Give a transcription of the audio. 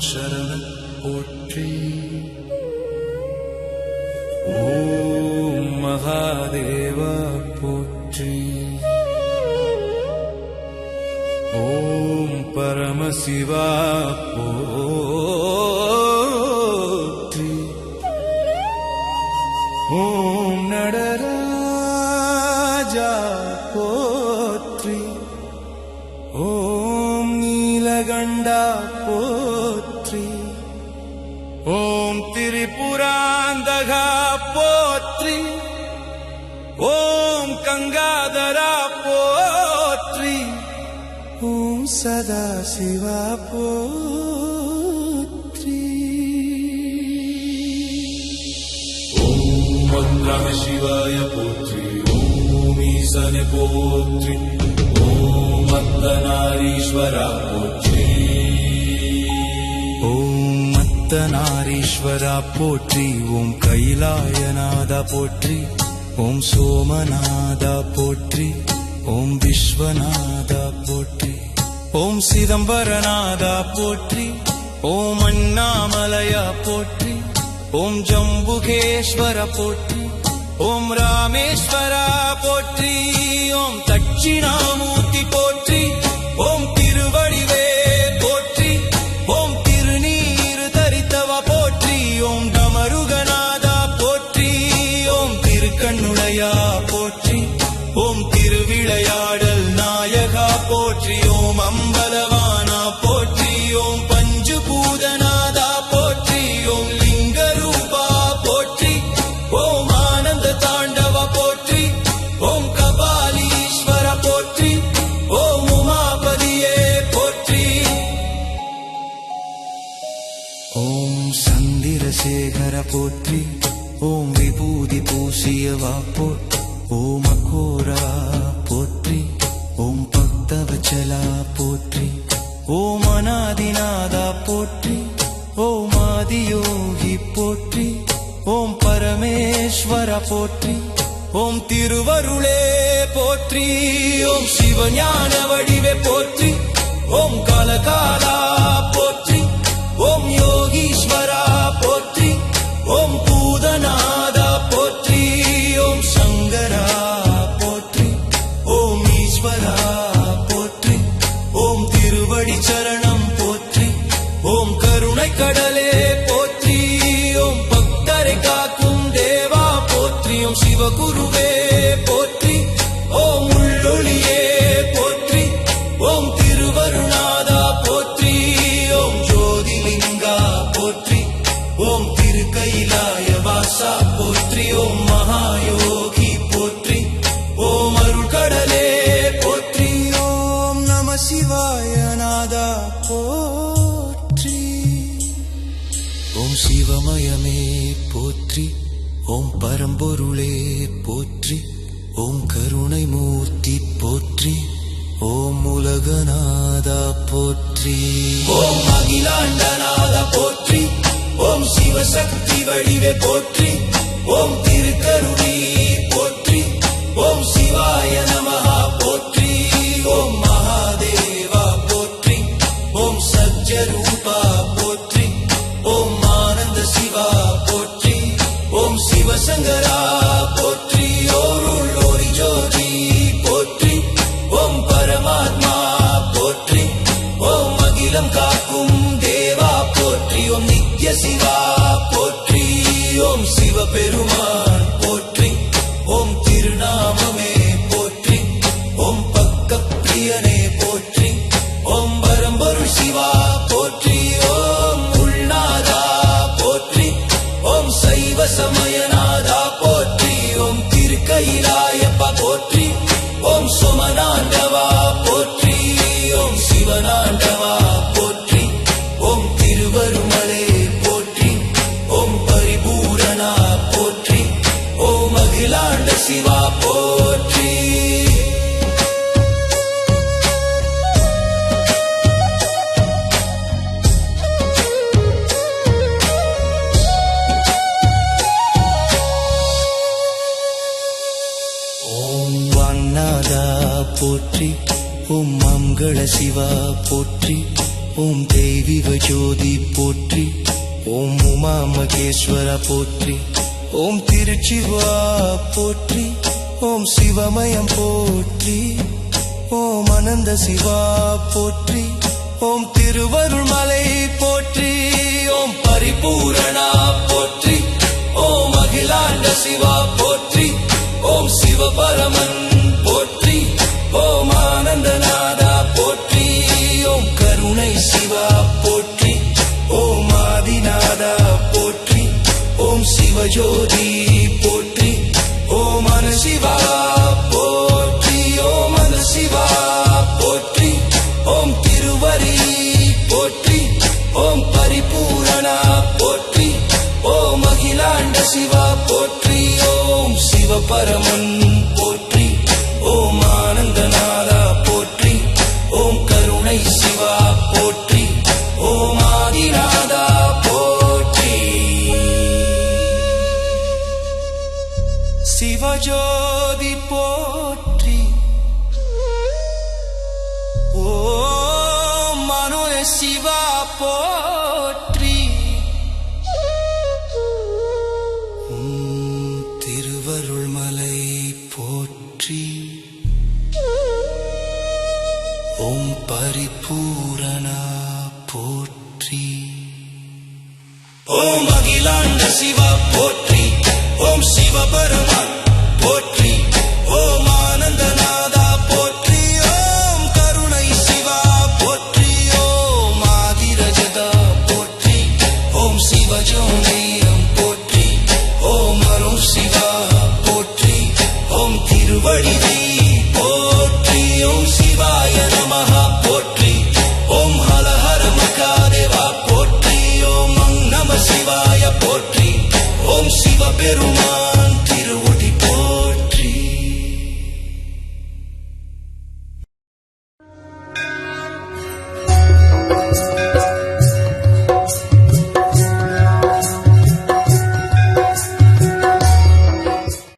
சரண போற்றி. ஓம் மகாதேவா போற்றி. ஓம் பரமசிவா போற்றி. ஓம் நடராஜா போற்றி. ஓம் நீலகண்டா போற்றி. ஓம் திரிபுராந்தகா போற்றி. ஓம் கங்காதரா போற்றி. ஓம் சதாசிவா போற்றி. ஓம் நம சிவாய போற்றி. ஓம் ஈசனே போற்றி. ஓம் அர்த்தநாரீஸ்வரா போற்றி. ஓம் அர்த்தநாரீஸ்வரா போற்றி. ஓம் கைலாயநாதா போற்றி. ஓம் சோமநாதா போற்றி. ஓம் விஸ்வநாதா போற்றி. ஓம் சிதம்பரநாதா போற்றி. ஓம் அண்ணாமலையா போற்றி. ஓம் ஜம்புகேஸ்வர போற்றி. ஓம் ராமேஸ்வரா போற்றி. ஓம் தட்சிணாமூர்த்தி போற்றி. ஓம் திருவடிவே போற்றி. ஓம் திருநீரு தரித்தவா போற்றி. ஓம் டமருகநாதா போற்றி. ஓம் திருக்கண்ணுடையா போற்றி. ஓம் திருவிளையாடல் நாயகா போற்றி. ஓம் அம்பலவானா போற்றி. ஓம் பஞ்சுபூதநாதா போற்றி. ஓம் லிங்கரூபா போற்றி. ஓம் ஆனந்த தாண்டவா போற்றி. ஓம் கபாலீஸ்வர போற்றி. ஓம் உமாபதியே போற்றி. ஓம் சந்திரசேகர போற்றி. ஓம் விபூதி பூசியவா போற்றி. ஓம் அகோரா போற்றி. ஓம் பக்தவச்சலா போற்றி. ஓம் அநாதிநாதா போற்றி. ஓம் ஆதியோகி போற்றி. ஓம் பரமேஸ்வர போற்றி. ஓம் திருவருளே போற்றி. ஓம் சிவஞான வடிவே போற்றி. ஓம் காலகாலா போற்றி. ஓம் யோகீஸ்வரா போற்றி. ஓம் பூதநாதா போற்றி. ஓம் சங்கரா போற்றி. ஓம் ஈஸ்வரா போற்றி. ஓம் திருவடி சரணம் போற்றி. ஓம் கருணை கடலே போற்றி. ஓம் பக்தரை காக்கும் தேவா போற்றி. ஓம் சிவகுருவே போற்றி. ஓம் உள்ளொளியே போற்றி. ஓம் திருவருணாதா போற்றி. ஓம் ஜோதிலிங்கா போற்றி. ஓம் திருக்கைலாய வாசா போற்றி. ஓம் மகாயோகி போற்றி. ஓம் அருள் கடலே போற்றி. ஓம் நம சிவாய நாதா போற்றி. ஓம் சிவமயமே போற்றி. ஓம் பரம்பொருளே போற்றி. ஓம் கருணை மூர்த்தி போற்றி. ஓம் உலகநாதா போற்றி. ஓம் அகிலாண்டநாதா போற்றி. ஓம் சிவசக்தி வடிவே போற்றி. ஓம் திருக்கருணை போற்றி. ஓம் சிவாய நமஹா போற்றி. ஓம் மகாதேவா போற்றி. ஓம் சத்யரூபா போற்றி. ஓம் ஆனந்த சிவா போற்றி. ஓம் சிவசங்கரா போற்றி. ஓருள்ளோரி ஜோதி போற்றி. ஓம் பரமாத்மா போற்றி. ஓம் அகிலம் காக்கும் தேவா போற்றி. ஓம் நித்ய சிவா போற்றி. ஓம் சிவபெருமான் போற்றி. ஓம் திருநாமமே போற்றி. ஓம் பக்க பிரியனே போற்றி. ஓம் பரம்பொருள் சிவா போற்றி. ஓம் உள்நாதா போற்றி. ஓம் சைவ சமயநாதா போற்றி. ஓம் திருக்கைலாயப்பா போற்றி. ஓம் சோமநாண்டவா போற்றி. ஓம் சிவநாண்டவா போற்றி. ஓம் திருவருமலே போற்றி. ஓம் பரிபூரணா போற்றி. ஓம் அகிலாண்ட சிவா போற்றி. ஓம் வாங்நாதா போற்றி. ஓம் மங்கள சிவா போற்றி. ஓம் தெய்வீக ஜோதி போற்றி, ஓம் உமா மகேஸ்வர போற்றி, ஓம் திருச்சிவா போற்றி, ஓம் சிவமயம் போற்றி, ஓம் அனந்த சிவா போற்றி, ஓம் திருவருள்மலை போற்றி, ஓம் பரிபூரணா போற்றி, ஓம் அகிலாண்ட சிவா போற்றி, ஓம் சிவபரமன் போற்றி, ஓம் ஆனந்தநாதா போற்றி, ஓம் கருணை சிவா போற்றி, ஓம் ஆதிநாதா போற்றி, ஓம் சிவஜோதி போற்றி, ஓம் அனசிவா போற்றி, ஓம் அனசிவா போற்றி, ஓம் திருவரி போற்றி, ஓம் பரிபூரணா போற்றி, ஓம் அகிலாண்ட சிவா போற்றி, ஓம் சிவபரமன் போற்றி, ஓம் ஆனந்தநாதா போற்றி, ஓம் கருணை சிவா போற்றி, ஓம் ஆதிநாதா போற்றி. சிவஜோதி போற்றி, ஓம் மனோர சிவா போற்றி, திருவருள்மலை போற்றி, ஓம் பரிபூரணா போற்றி, ஓம் அகிலாண்ட சிவா போற்றி, ஓம் சிவபரமன் போற்றி, ஓம் ஆனந்தநாதா போற்றி, ஓம் கருணை சிவா போற்றி, ஓம் ஆதிரஜதா போற்றி, ஓம் சிவஜோதியம் போற்றி, ஓம் அருள் சிவா போற்றி, ஓம் திருவடிதி போற்றி, ஓம் சிவாய நமஹ போற்றி, ஓம் ஹர ஹர மகாதேவா போற்றி, ஓம் நம சிவாய போற்றி, ஓம் சிவபெருமான்